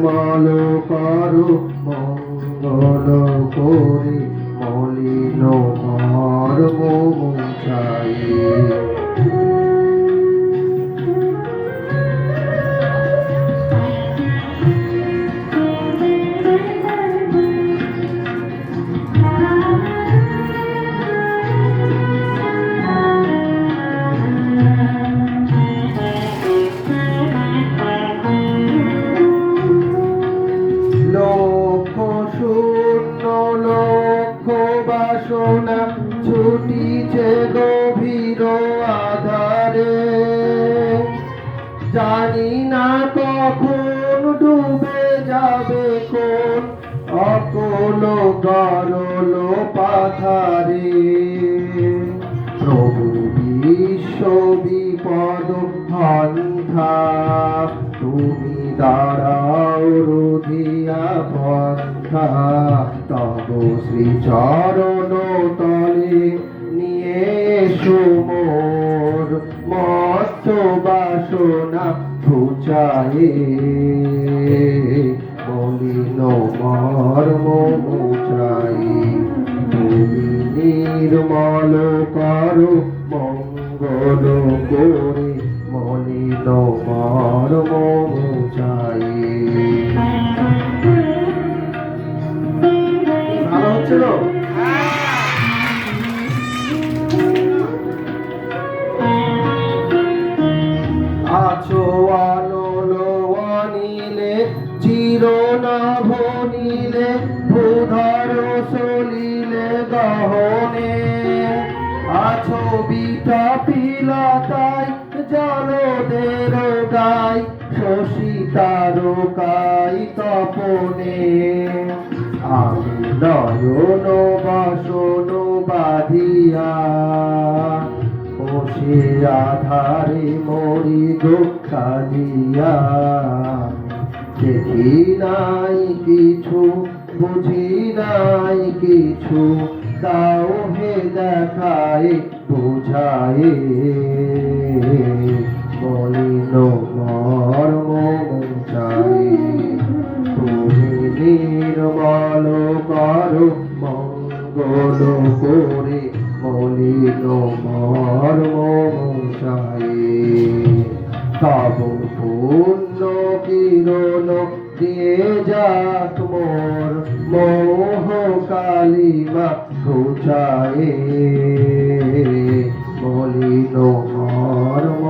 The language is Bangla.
নির্মল করো মঙ্গল করে মলিন মর্ম মুছাই। লক্ষ শূন্য লক্ষ বাসনা ছুটিছে গভীর আধারে, জানি না কখন ডুবে যাবে কোন অকল গরল পাথারে। প্রভু বিশ্ব বিপদ হন্থা, তুমি দাঁড়াও রুধিয়া পন্থা। তব শ্রীচরণ তলে নিয়ে এসো মোর মস্ত বাসনা ঘুচায়ে, মলিন মর্ম মুছাই। তুমি নির্মল করো মঙ্গল করে মলিন মর্ম মুছাই। ভালো হচ্ছিল? আছো আনল অনিলে চিরনাভ নীলে, ভূধর সলিলে গহনে। আছো বিতাপিলতায় জলদের গায়, শশী তারকায় তপনে। আমি নয়ন বাসন বাঁধিয়া বসে আধারে মরি গো কাঁদিয়া। দেখি নাই কিছু বুঝি নাই কিছু, দাও হে দেখায় বুঝায়। মলিন মর্ম মুছাই। তুমি নির্মল করো মঙ্গল করে মলিন মর্ম মুছাই। তব পূর্ণ কিরণ দিয়ে যাক মোর মোহ কালিমা ঘুচায়ে, মলিন মর্ম